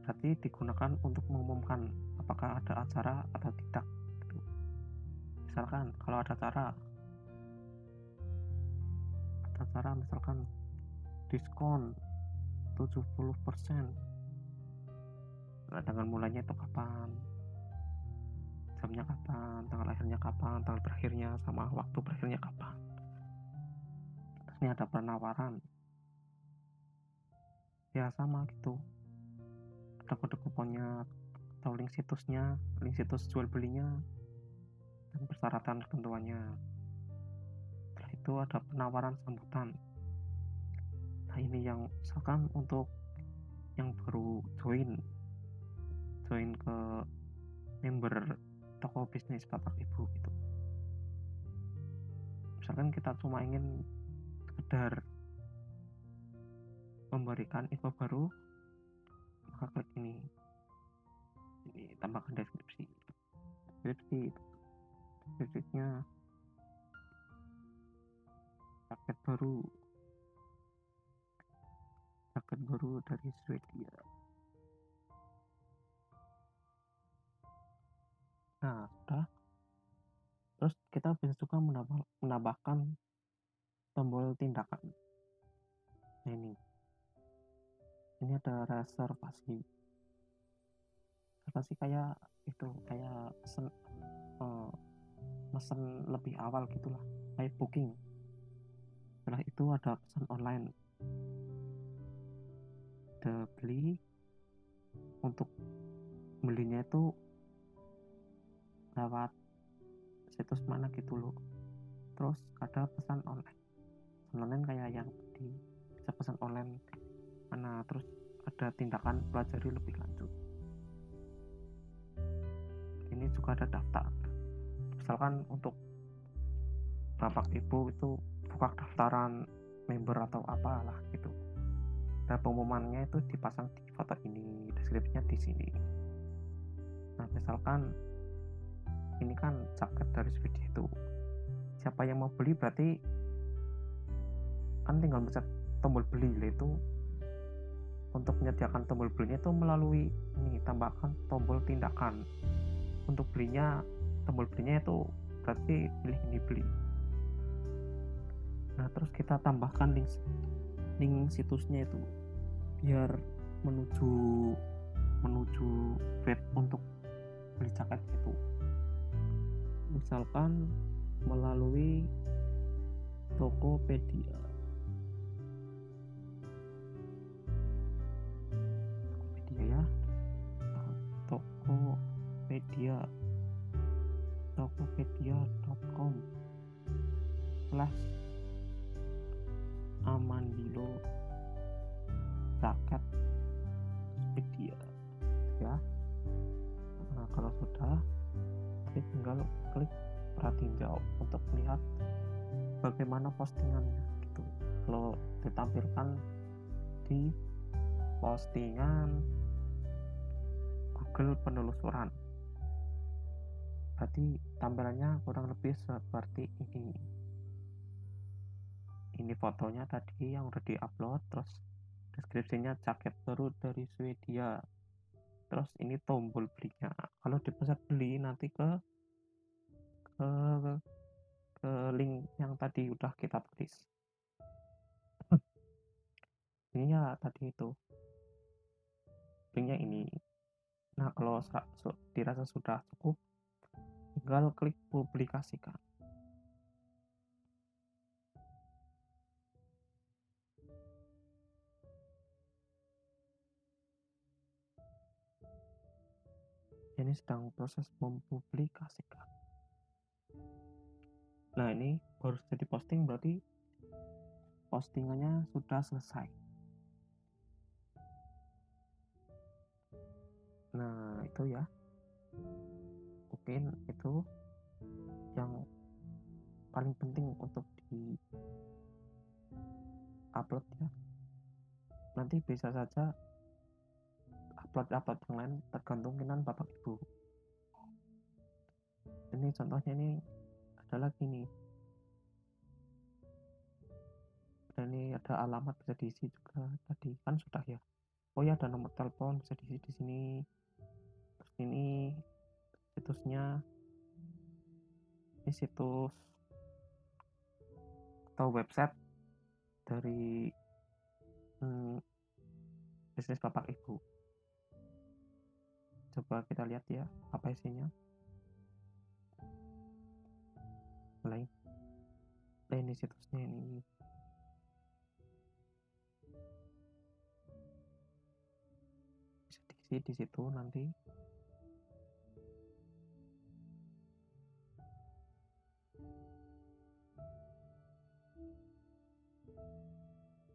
berarti digunakan untuk mengumumkan apakah ada acara atau tidak gitu. Misalkan kalau ada acara misalkan diskon 70%. Nah, dengan mulainya itu kapan, jamnya kapan, tanggal akhirnya kapan, tanggal berakhirnya sama waktu berakhirnya kapan. Terus ini ada penawaran ya sama gitu, ada kode kuponnya atau link situs jual belinya dan persyaratan ketentuannya. Setelah itu ada penawaran sambutan. Nah ini yang misalkan untuk yang baru join ke member toko bisnis Bapak Ibu gitu. Misalkan kita cuma ingin sekedar memberikan info baru, maka klik ini tambahkan deskripsinya jaket baru dari Swedia. Nah sudah, terus kita bisa juga menambahkan tombol tindakan. Nah ini ada reservasi kayak itu, kayak mesen lebih awal gitulah, kayak booking. Setelah itu ada pesan online, ada beli, untuk belinya itu lewat situs mana gitu loh. Terus ada pesan online kayak yang tadi, bisa pesan online mana. Terus ada tindakan pelajari lebih lanjut. Ini juga ada daftar, misalkan untuk Bapak Ibu itu buka daftaran member atau apalah gitu. Dan pengumumannya itu dipasang di foto ini, deskripsinya di sini. Nah misalkan ini kan jaket dari Swedia itu, siapa yang mau beli berarti kan tinggal pencet tombol beli. Itu untuk menyediakan tombol belinya itu melalui ini, tambahkan tombol tindakan. Untuk tombol belinya itu berarti pilih ini beli. Nah terus kita tambahkan link situsnya itu biar menuju web untuk beli jaket itu, misalkan melalui Tokopedia ya, tokopedia.com/amandilo jaket Swedia ya. Nah kalau sudah, tinggal klik perhatiin jauh untuk melihat bagaimana postingannya gitu. Kalau ditampilkan di postingan Google penelusuran, berarti tampilannya kurang lebih seperti ini. Ini fotonya tadi yang udah diupload, terus deskripsinya jaket baru dari Swedia. Terus ini tombol belinya. Kalau dipencet beli nanti ke link yang tadi udah kita tulis. Ini ya tadi itu linknya ini. Nah kalau dirasa sudah cukup, tinggal klik publikasikan. ini sedang proses mempublikasikan. Nah, ini baru saja diposting, berarti postingannya sudah selesai. Nah, itu ya, mungkin itu yang paling penting untuk di upload ya. Nanti bisa saja upload yang lain tergantung keinginan bapak ibu. Ini contohnya ini ada lagi nih, dan ini ada alamat bisa diisi juga, tadi kan sudah ya. Oh ya, ada nomor telepon bisa diisi di sini. Terus ini situsnya, ini situs atau website dari bisnis bapak ibu. Coba kita lihat ya apa isinya. Mulai ini situsnya ini. Bisa diisi di situ nanti.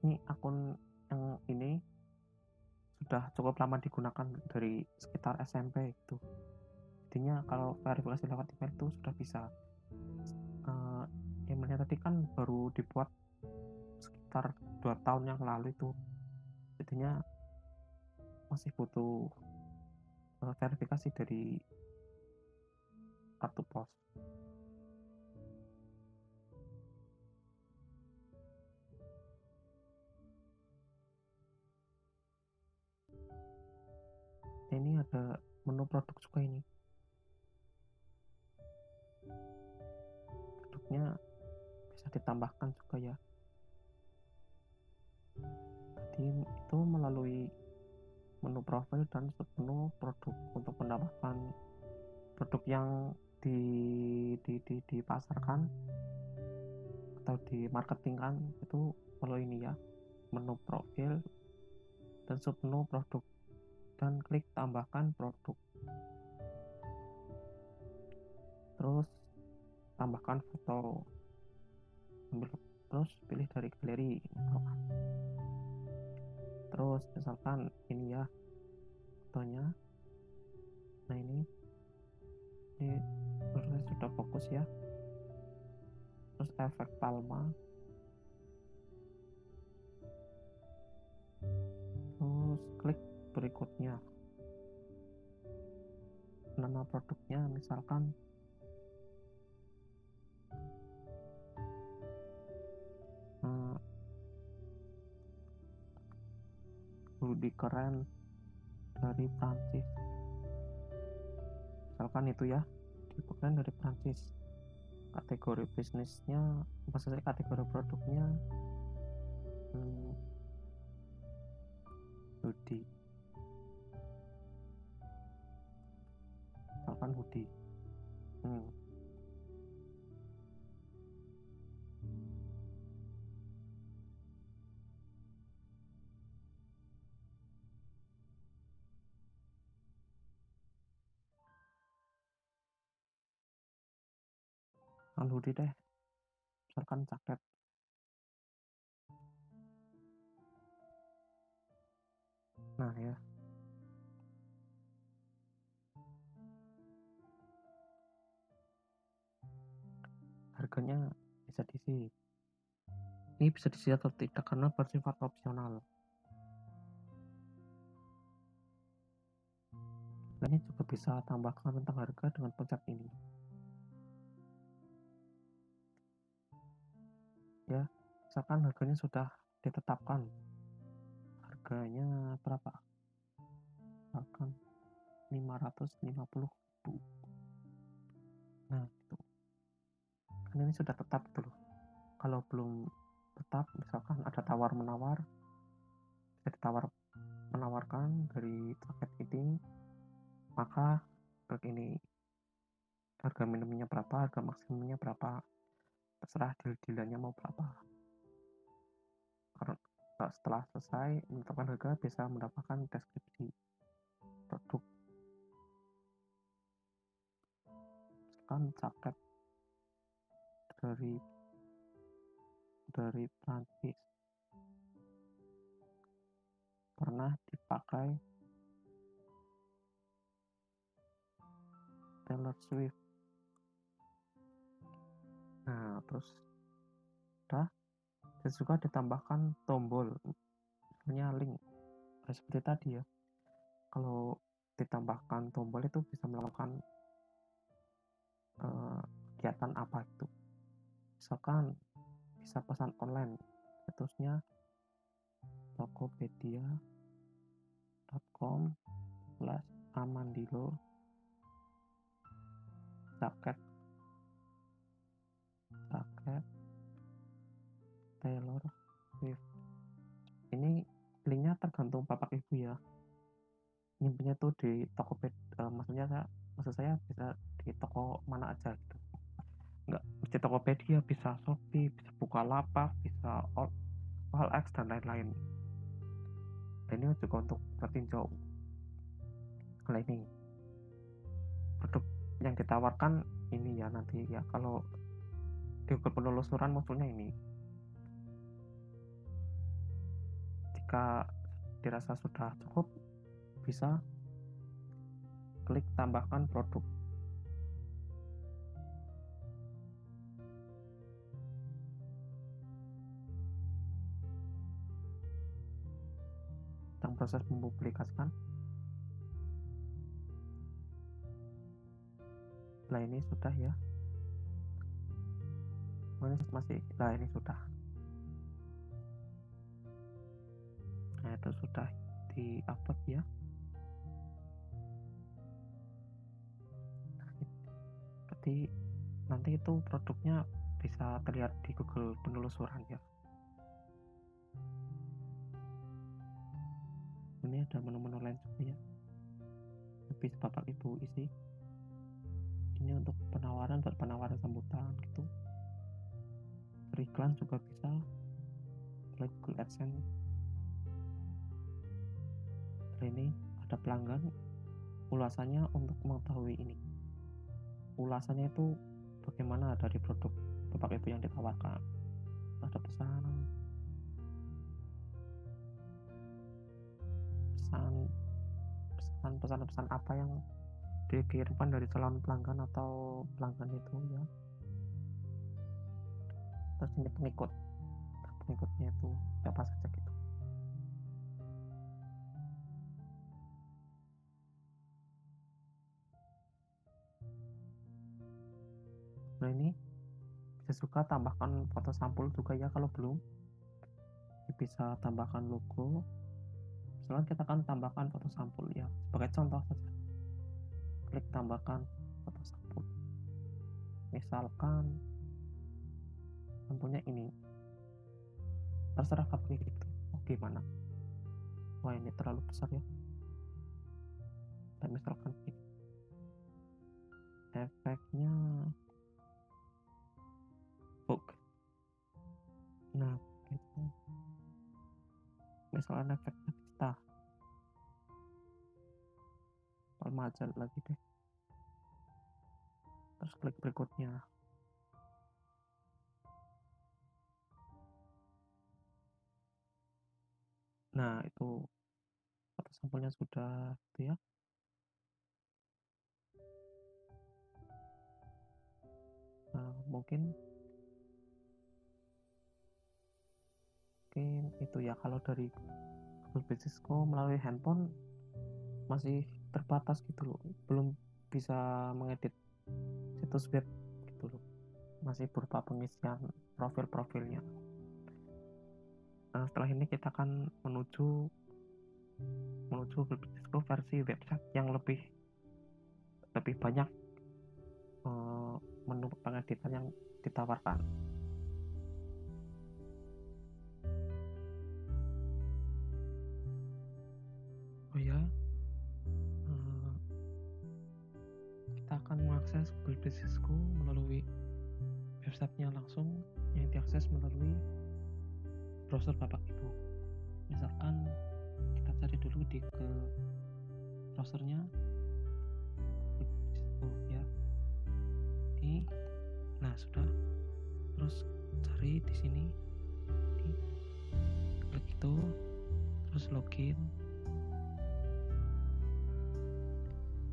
Ini akun yang ini sudah cukup lama digunakan dari sekitar SMP itu. Jadinya kalau verifikasi lewat email itu sudah bisa. Emailnya tadi kan baru dibuat sekitar 2 tahun yang lalu itu. Jadinya masih butuh verifikasi dari kartu pos. Ini ada menu produk juga ini. Produknya bisa ditambahkan juga ya. Jadi itu melalui menu profil dan submenu produk untuk menambahkan produk yang dipasarkan atau di marketingkan itu perlu ini ya, menu profil dan submenu produk, dan klik tambahkan produk, terus tambahkan foto, terus pilih dari galeri misalkan. Terus misalkan ini ya fotonya. Nah, ini sudah fokus ya. Terus efek palma, terus klik berikutnya. Nama produknya misalkan Budi keren dari Prancis, misalkan itu ya, keren dari Prancis. Kategori bisnisnya, maksudnya kategori produknya hoodie, misalkan hoodie. Hoodie deh, misalkan jaket. Nah ya, harganya bisa diisi. Ini bisa diisi atau tidak karena bersifat opsional. Lainnya juga bisa tambahkan tentang harga dengan pencet ini. Ya, misalkan harganya sudah ditetapkan. Harganya berapa? Misalkan 550.000. Nah, itu. Kan ini sudah tetap gitu loh. Kalau belum tetap, misalkan ada tawar-menawar, bisa menawarkan dari paket ini, maka ini harga minimumnya berapa, harga maksimumnya berapa, terserah deal-dealannya mau berapa. Karena setelah selesai menetapkan harga, bisa mendapatkan deskripsi produk. misalkan jaket dari Prancis pernah dipakai Taylor Swift. Nah, terus udah, dan juga ditambahkan tombol, misalnya link. Seperti tadi ya, kalau ditambahkan tombol itu bisa melakukan kegiatan apa itu. Misalkan bisa pesan online, situsnya tokopedia.com/amandilo jaket Taylor Swift. Ini linknya tergantung bapak ibu ya, nyimpennya tuh di Tokopedia, maksud saya bisa di toko mana aja gitu, nggak mesti Tokopedia, bisa Shopee, bisa Bukalapak, bisa OLX dan lain-lain. Dan ini juga untuk tertinjau. Nah, ini produk yang ditawarkan ini ya, nanti ya kalau di Google penelusuran munculnya ini. Jika dirasa sudah cukup, bisa klik tambahkan produk. Tentang proses mempublikasikan. Nah, ini sudah ya. Ini sudah. Nah, itu sudah di-upload ya. Berarti nanti itu produknya bisa terlihat di Google penelusuran ya. Ini ada menu-menu lain juga ya, lebih bapak ibu isi. Ini untuk penawaran, buat penawaran sambutan gitu. Beriklan juga bisa, like Google AdSense. Ini ada pelanggan, ulasannya untuk mengetahui ini. Ulasannya itu bagaimana dari produk bapak ibu yang ditawarkan. Ada pesan apa yang dikirimkan dari calon pelanggan atau pelanggan itu ya. Terus ini pengikutnya itu siapa saja gitu. Nah, ini bisa juga tambahkan foto sampul juga ya, kalau belum bisa tambahkan logo. Misalkan kita akan tambahkan foto sampul ya, sebagai contoh saja, klik tambahkan foto sampul. Misalkan sampulnya ini, terserah kamu gitu. Gimana? Wah, ini terlalu besar ya. Dan misalkan ini efeknya book. Nah, gitu. Misalkan efeknya kita majal lagi deh. Terus klik berikutnya. Nah, itu foto sampulnya sudah gitu ya. Mungkin itu ya, kalau dari Google Businessku melalui handphone masih terbatas gitu loh, belum bisa mengedit situs web gitu loh, masih berupa pengisian profilnya. Nah, setelah ini kita akan menuju Google Businessku versi website yang lebih banyak menu pengeditan yang ditawarkan. Oh ya, kita akan mengakses Google Businessku melalui websitenya langsung, yang diakses melalui browser bapak ibu. Misalkan kita cari dulu ke browsernya ya. sudah, terus cari di sini, klik itu, terus login.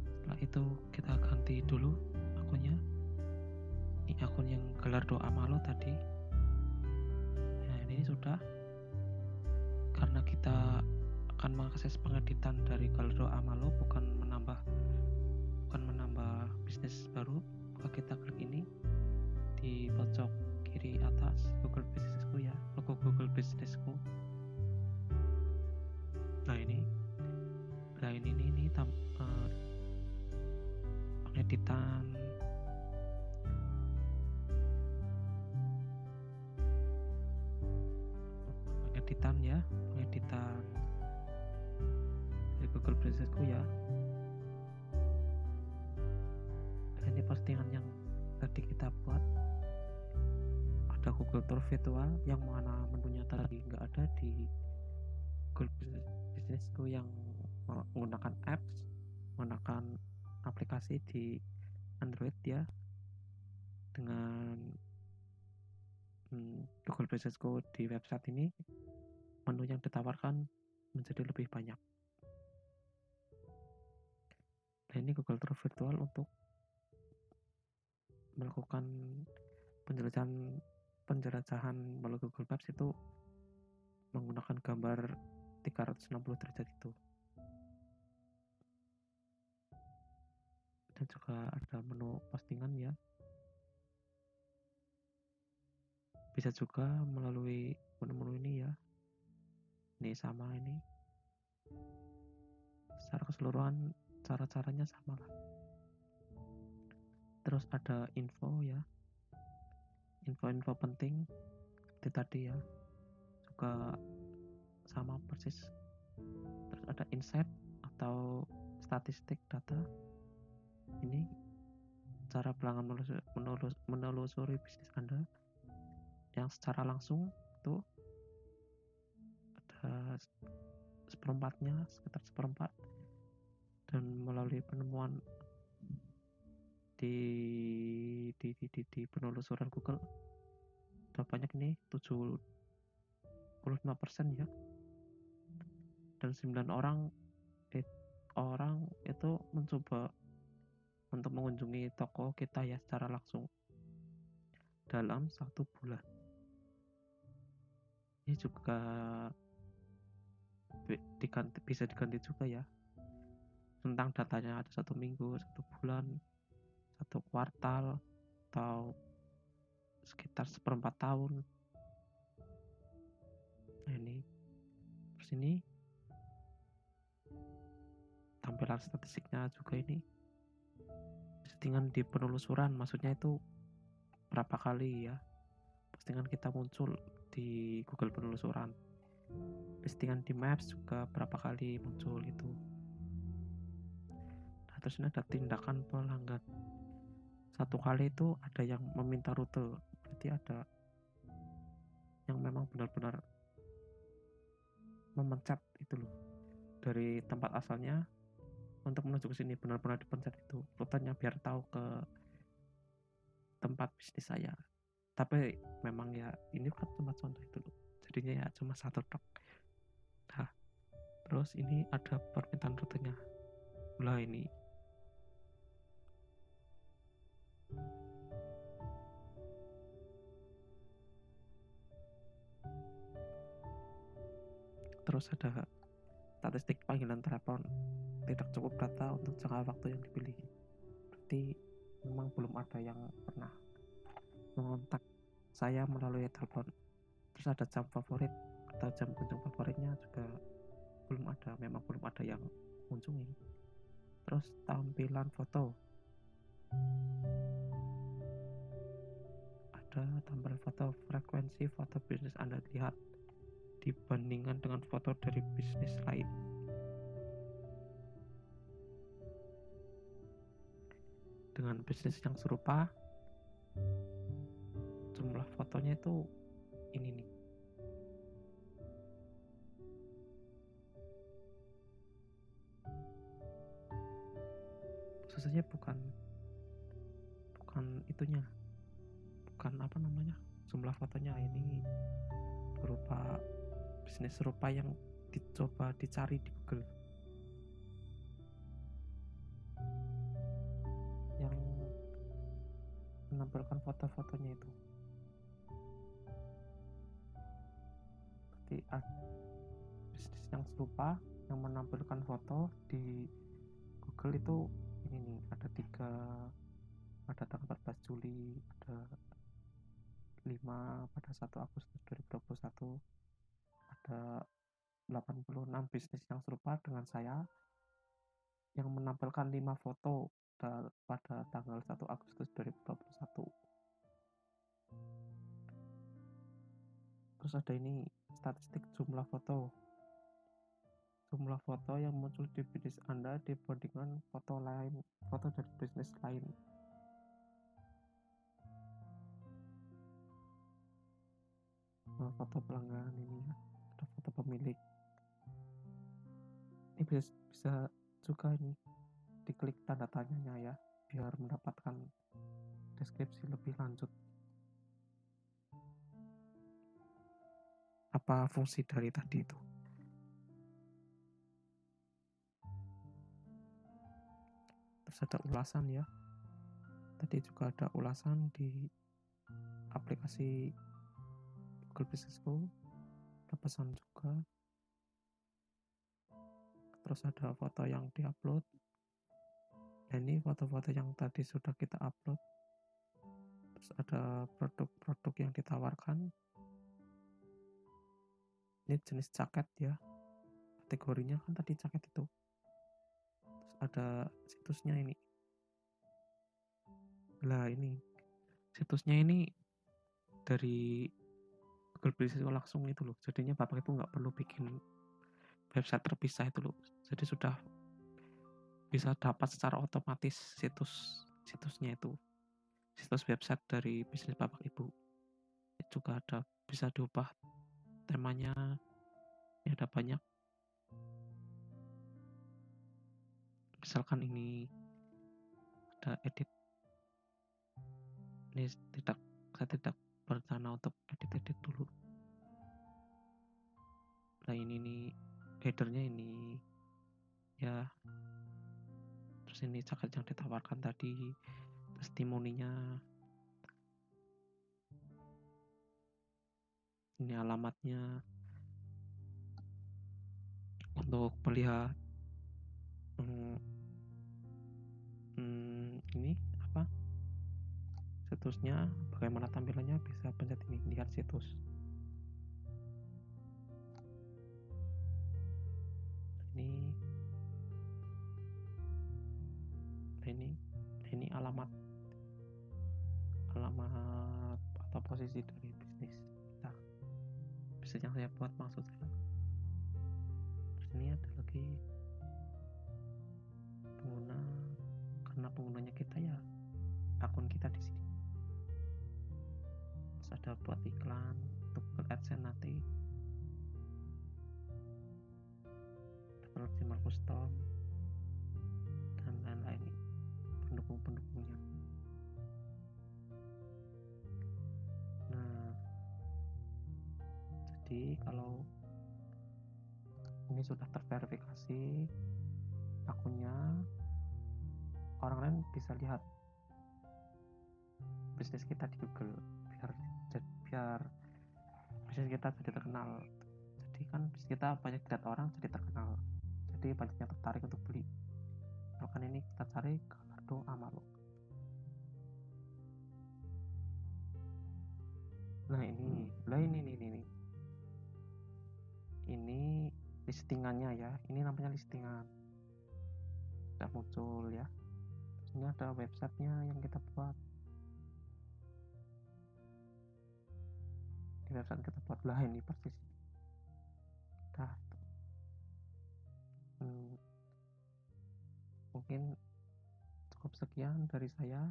Setelah itu kita ganti dulu akunnya. Ini akun yang gelar doa malu tadi. Nah, ini sudah. Karena kita akan mengakses pengeditan dari gelar doa malu, bukan menambah bisnis baru, maka kita klik ini di pojok kiri atas, Google Businessku ya, logo Google Businessku. Nah ini pengeditan dari Google Businessku ya. Dan ini postingan yang tadi kita buat. Ada Google Tour virtual yang mana menunya tadi nggak ada di Google Businessku yang menggunakan apps, menggunakan aplikasi di Android ya, dengan Google Businessku di website ini menu yang ditawarkan menjadi lebih banyak. Nah ini Google Tour virtual untuk melakukan penjelajahan melalui Google Maps itu menggunakan gambar 360 derajat itu. Dan juga ada menu postingan ya. Bisa juga melalui menu-menu ini ya. Ini sama ini. Secara keseluruhan cara-caranya sama lah. Terus ada info ya. Info-info penting seperti tadi ya. Juga sama persis. Terus ada insight atau statistik data. Ini cara pelanggan menelusuri bisnis Anda yang secara langsung itu ada sekitar seperempat, dan melalui penemuan di penelusuran Google udah banyak nih 75% ya, dan 9 orang itu mencoba untuk mengunjungi toko kita ya secara langsung dalam 1 bulan. Ini juga bisa diganti juga ya, tentang datanya ada 1 minggu, 1 bulan, 1 kuartal, atau sekitar seperempat tahun. Nah ini terus ini tampilan statistiknya juga. Ini postingan di penelusuran, maksudnya itu berapa kali ya postingan kita muncul di Google penelusuran. Postingan di Maps juga berapa kali muncul itu. Nah terus ini ada tindakan pelanggan. 1 kali itu ada yang meminta rute, berarti ada yang memang benar-benar memencet itu loh, dari tempat asalnya untuk menuju ke sini, benar-benar dipencet itu rutenya biar tahu ke tempat bisnis saya. Tapi memang ya ini kan cuma contoh itu loh, jadinya ya cuma 1 tok. Nah terus ini ada permintaan rutenya. Lah ini terus ada statistik panggilan telepon, tidak cukup data untuk jangka waktu yang dipilih. Berarti memang belum ada yang pernah mengontak saya melalui telepon. Terus ada jam favorit atau jam kunjung favoritnya juga memang belum ada yang mengunjungi. Terus tampilan foto, ada tampilan foto, frekuensi foto bisnis Anda lihat dibandingkan dengan foto dari bisnis lain. Dengan bisnis yang serupa, jumlah fotonya itu ini nih. Susahnya bukan itunya, menampilkan jumlah fotonya ini berupa bisnis serupa yang dicoba dicari di Google, yang menampilkan foto-fotonya itu. Berarti bisnis yang serupa yang menampilkan foto di Google itu ini nih, ada 3, ada tanggal 14 Juli, ada 5 pada 1 Agustus 2021, ada 86 bisnis yang serupa dengan saya yang menampilkan 5 foto pada tanggal 1 Agustus 2021. Terus ada ini statistik jumlah foto yang muncul di bisnis Anda dibandingkan foto dari bisnis lain. Foto pelanggan ini ya, ada foto pemilik. Ini bisa juga ini diklik tanda tanyanya ya, biar mendapatkan deskripsi lebih lanjut. Apa fungsi dari tadi itu? Terus ada ulasan ya. Tadi juga ada ulasan di aplikasi Google Businessku, ada pesan juga. Terus ada foto yang diupload. Nah, ini foto-foto yang tadi sudah kita upload. Terus ada produk-produk yang ditawarkan. Ini jenis jaket ya, kategorinya kan tadi jaket itu. Terus ada situsnya ini. Lah ini situsnya ini dari Google Business langsung itu loh. Jadinya Bapak itu nggak perlu bikin website terpisah itu loh. Jadi sudah bisa dapat secara otomatis situsnya itu. Situs website dari bisnis Bapak Ibu. Juga ada bisa diubah temanya. Ya, ada banyak. Misalkan ini ada edit. Ini saya tidak berencana untuk edit dulu. Nah, ini nih headernya ini ya. Terus ini jaket yang ditawarkan tadi, testimoninya, ini alamatnya. Untuk melihat ini situsnya, bagaimana tampilannya, bisa pencet ini, lihat situs. Ini alamat atau posisi dari bisnis kita, bisnis yang saya buat maksud saya. Terus ini ada lagi pengguna, karena penggunanya kita ya akun kita di sini. Terus ada buat iklan untuk Google AdSense nanti, ada custom dan lain-lain, pendukung-pendukungnya. Nah, jadi kalau ini sudah terverifikasi akunnya, orang lain bisa lihat bisnis kita di Google, biar bisnis kita jadi terkenal. Jadi kan bisnis kita banyak dilihat orang, jadi terkenal, jadi banyak yang tertarik untuk beli. Misalkan ini kita cari Gallardo Amalo. Nah, ini listingannya ya, ini namanya listingan, sudah muncul ya. Terus ini ada websitenya yang kita buat. Di website kita buat lah, ini persis. Nah, mungkin cukup sekian dari saya.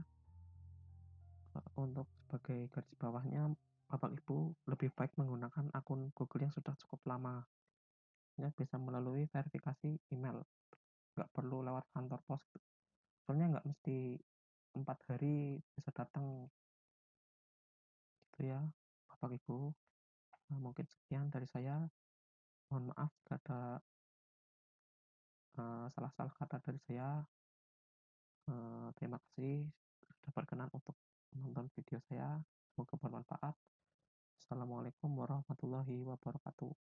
Untuk sebagai garis bawahnya, Bapak Ibu lebih baik menggunakan akun Google yang sudah cukup lama. Ya, bisa melalui verifikasi email, nggak perlu lewat kantor pos. Soalnya nggak mesti 4 hari bisa datang. Itu ya, Bapak Ibu. Mungkin sekian dari saya. Mohon maaf jika ada salah-salah kata dari saya. Terima kasih sudah berkenan untuk menonton video saya. Semoga bermanfaat. Assalamualaikum warahmatullahi wabarakatuh.